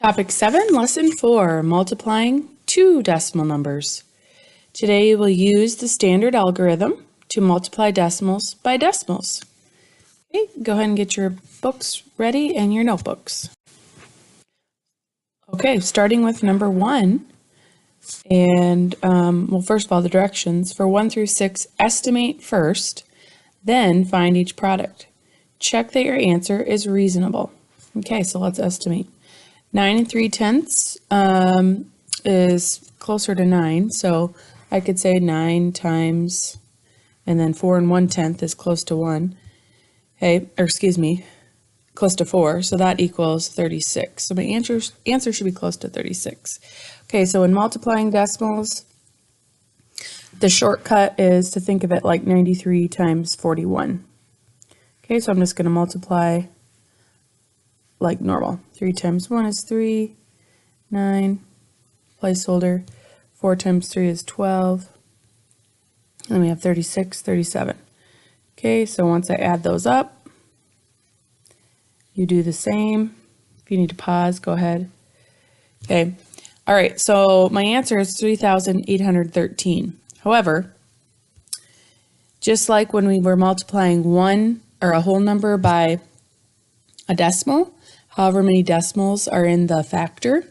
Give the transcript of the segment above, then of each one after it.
Topic 7, Lesson 4, multiplying two decimal numbers. Today we'll use the standard algorithm to multiply decimals by decimals. Okay, go ahead and get your books ready and your notebooks. Okay, starting with number 1, and well, first of all, the directions. For 1 through 6, estimate first, then find each product. Check that your answer is reasonable. Okay, so let's estimate. 9 3/10 is closer to 9, so I could say 9 times, and then 4 1/10 is close to 1. Okay, or excuse me, close to 4, so that equals 36. So my answer should be close to 36. Okay, so in multiplying decimals, the shortcut is to think of it like 93 times 41. Okay, so I'm just going to multiply like normal. 3 times 1 is 3, 9, placeholder. 4 times 3 is 12. And then we have 36, 37. Okay, so once I add those up, you do the same. If you need to pause, go ahead. Okay, all right, so my answer is 3,813. However, just like when we were multiplying one or a whole number by a decimal, however many decimals are in the factor,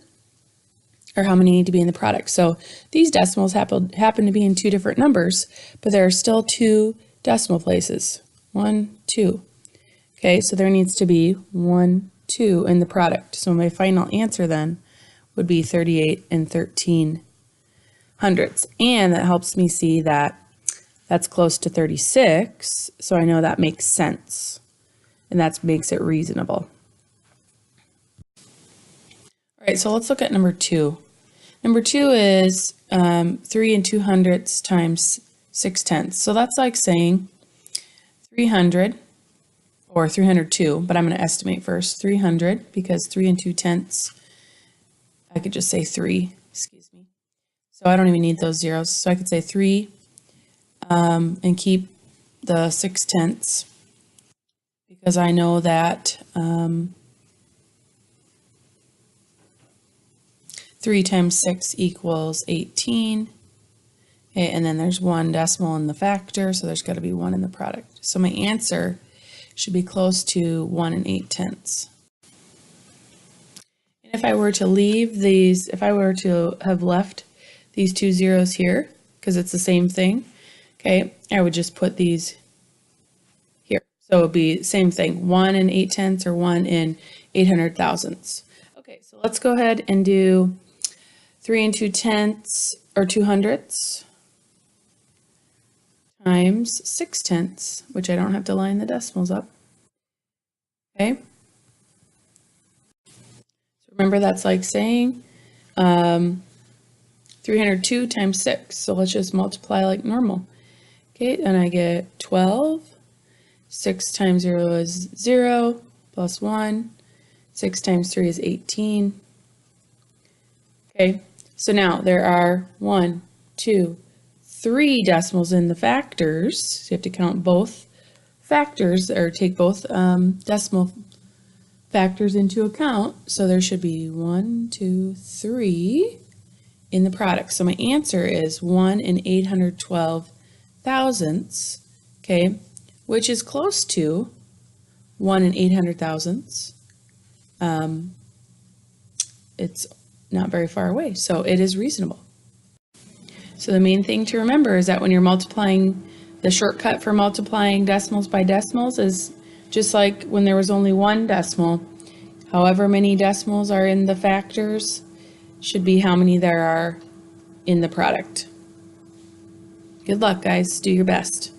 or how many need to be in the product. So these decimals happen to be in two different numbers, but there are still two decimal places. 1, 2. Okay, so there needs to be 1, 2 in the product. So my final answer then would be 38 13 hundredths. And that helps me see that that's close to 36, so I know that makes sense. And that makes it reasonable. All right, so let's look at number 2. Number 2 is 3 2/100 times 6/10. So that's like saying 300 or 302, but I'm going to estimate first. 300, because 3 2/10, I could just say 3, excuse me. So I don't even need those zeros. So I could say 3 and keep the 6/10, because I know that 3 times 6 equals 18. Okay, and then there's one decimal in the factor, so there's got to be 1 in the product. So my answer should be close to 1 8/10. And if I were to leave these, if I were to have left these two zeros here, because it's the same thing, okay, I would just put these here. So it would be same thing, 1 8/10 or 1 800 thousandths. Okay, so let's go ahead and do 3 2/10 or 200ths times 6/10, which I don't have to line the decimals up. Okay. So remember, that's like saying 302 times 6. So let's just multiply like normal. Okay, and I get 12. 6 times 0 is 0, plus 1. 6 times 3 is 18. Okay, so now there are 1, 2, 3 decimals in the factors. So you have to count both factors, or take both decimal factors into account. So there should be 1, 2, 3 in the product. So my answer is 1 812 thousandths, okay, which is close to 1 800 thousandths. It's not very far away, so it is reasonable. So the main thing to remember is that when you're multiplying, the shortcut for multiplying decimals by decimals is just like when there was only one decimal. However many decimals are in the factors should be how many there are in the product. Good luck, guys. Do your best.